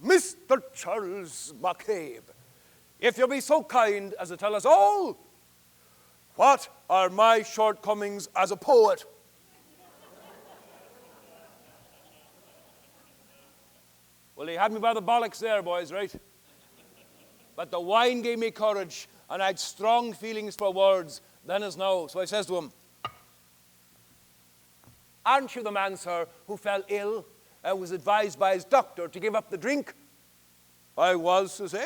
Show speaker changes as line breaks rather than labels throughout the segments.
Mr. Charles McCabe, if you'll be so kind as to tell us all, what are my shortcomings as a poet? Well, he had me by the bollocks there, boys, right? But the wine gave me courage, and I had strong feelings for words, then as now. So I says to him, aren't you the man, sir, who fell ill and was advised by his doctor to give up the drink? I was, says he.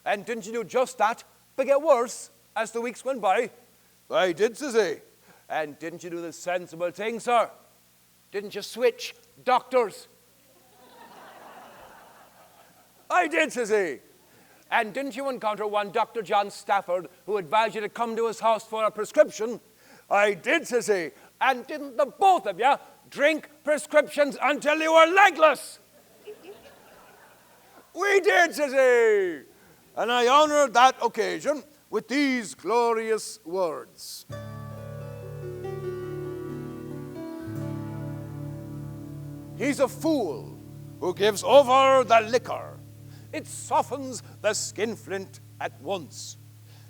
And didn't you do just that, but get worse as the weeks went by? I did, says he. And didn't you do the sensible thing, sir? Didn't you switch doctors? I did, says he. And didn't you encounter one Dr. John Stafford who advised you to come to his house for a prescription? I did, says he. And didn't the both of you drink prescriptions until you were legless? We did, says he. And I honor that occasion with these glorious words. He's a fool who gives over the liquor. It softens the skinflint at once.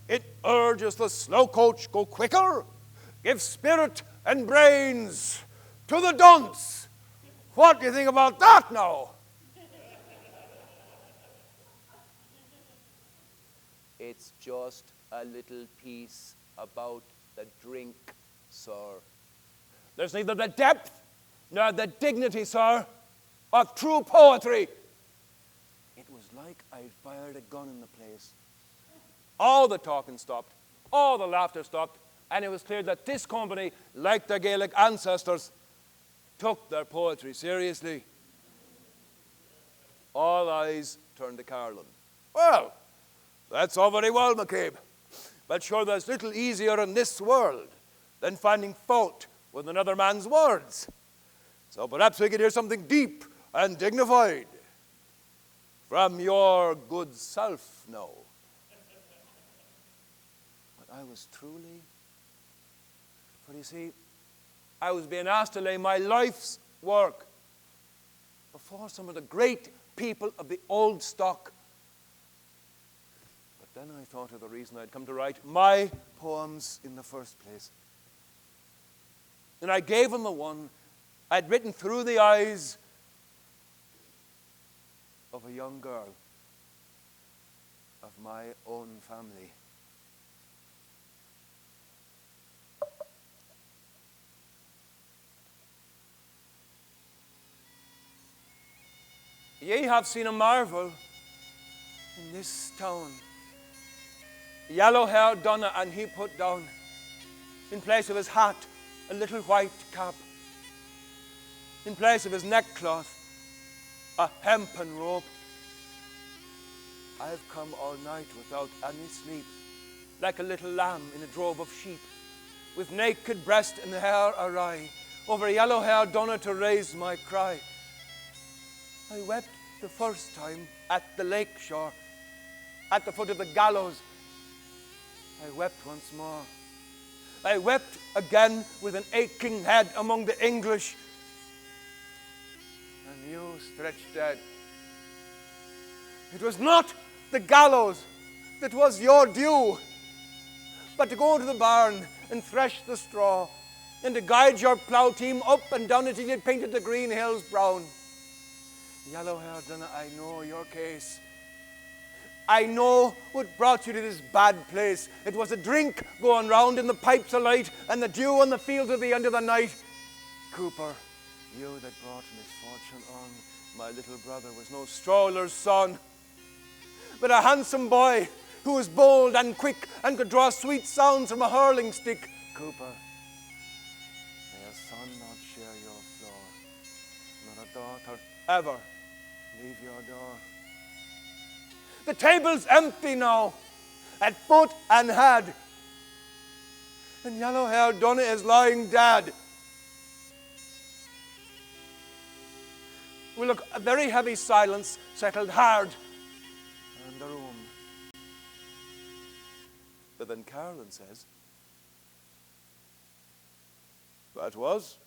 It urges the slow coach go quicker. Gives spirit and brains to the dunce. What do you think about that now? It's just a little piece about the drink, sir. There's neither the depth nor the dignity, sir, of true poetry. It was like I'd fired a gun in the place. All the talking stopped, all the laughter stopped, and it was clear that this company, like their Gaelic ancestors, took their poetry seriously. All eyes turned to Carolan. Well, that's all very well, McCabe. But sure, there's little easier in this world than finding fault with another man's words. So perhaps we could hear something deep and dignified from your good self now. But I was truly, for you see, I was being asked to lay my life's work before some of the great people of the old stock. But then I thought of the reason I'd come to write my poems in the first place. And I gave him the one I'd written through the eyes of a young girl of my own family. Ye have seen a marvel in this town. Yellow-haired Donna, and he put down, in place of his hat, a little white cap. In place of his neckcloth, a hempen rope. I've come all night without any sleep, like a little lamb in a drove of sheep, with naked breast and hair awry, over yellow-haired Donna to raise my cry. I wept the first time at the lake shore, at the foot of the gallows. I wept once more. I wept again with an aching head among the English, and you stretched dead. It was not the gallows that was your due, but to go to the barn and thresh the straw, and to guide your plough team up and down until you'd painted the green hills brown. Yellow-haired Donna, I know your case. I know what brought you to this bad place. It was a drink going round in the pipes alight, and the dew on the fields at the end of the night. Cooper, you that brought misfortune on my little brother was no stroller's son, but a handsome boy who was bold and quick and could draw sweet sounds from a hurling stick. Cooper, may a son not share your floor, nor a daughter ever leave your door. The table's empty now, at foot and head, and yellow-haired Donna is lying dead. Well, look, a very heavy silence settled hard in the room. But then Carolan says, that was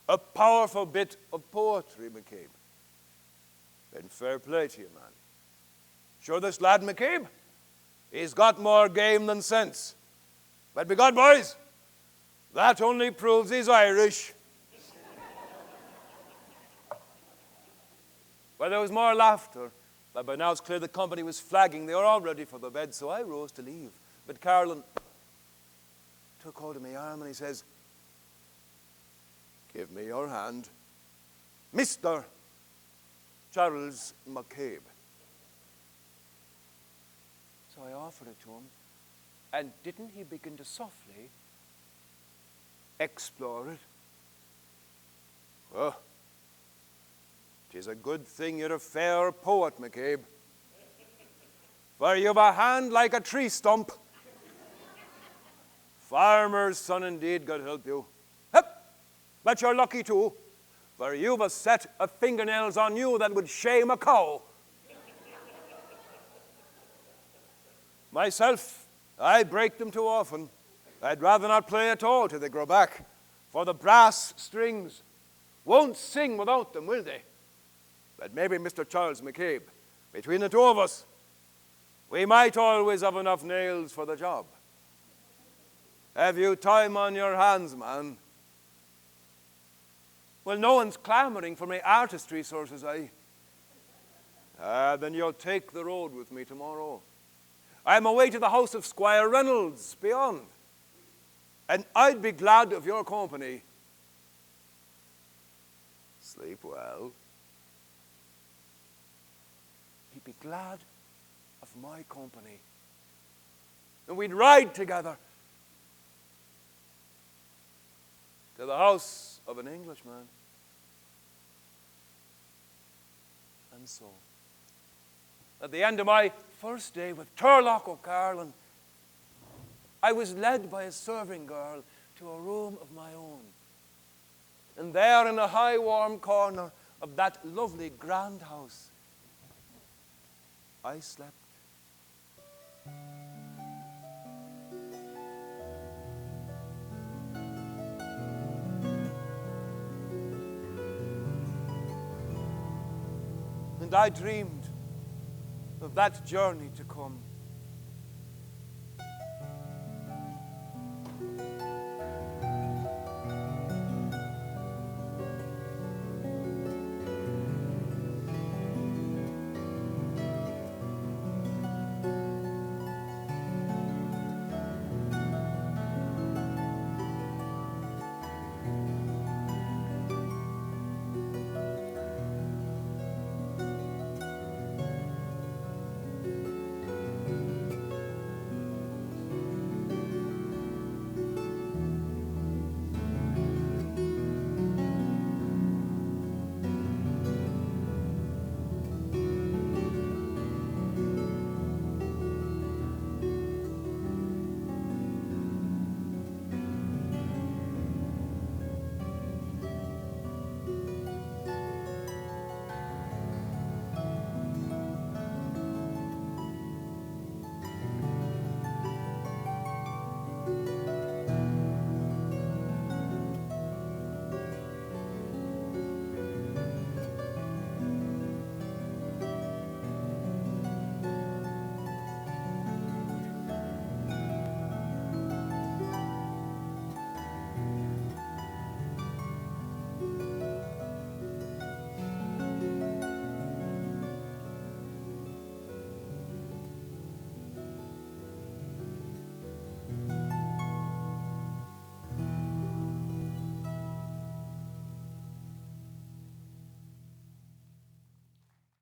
a powerful bit of poetry, McCabe. Then fair play to you, man. Sure, this lad McCabe, he's got more game than sense. But by God, boys, that only proves he's Irish. Well, there was more laughter, but by now it's clear the company was flagging. They were all ready for the bed, so I rose to leave. But Carolan took hold of my arm and he says, "Give me your hand, Mr. Charles McCabe." So I offered it to him, and didn't he begin to softly explore it? Oh, 'tis a good thing you're a fair poet, McCabe, for you've a hand like a tree stump. Farmer's son indeed, God help you. Hup! But you're lucky too, for you've a set of fingernails on you that would shame a cow. Myself, I break them too often. I'd rather not play at all till they grow back, for the brass strings won't sing without them, will they? But maybe Mr. Charles McCabe, between the two of us, we might always have enough nails for the job. Have you time on your hands, man? Well, no one's clamoring for my artistry, sir, says I. Then you'll take the road with me tomorrow. I'm away to the house of Squire Reynolds beyond, and I'd be glad of your company. Sleep well. He'd be glad of my company, and we'd ride together to the house of an Englishman. And so, at the end of my first day with Turlock O'Carolan, I was led by a serving girl to a room of my own. And there in a high warm corner of that lovely grand house, I slept. And I dreamed of that journey to come.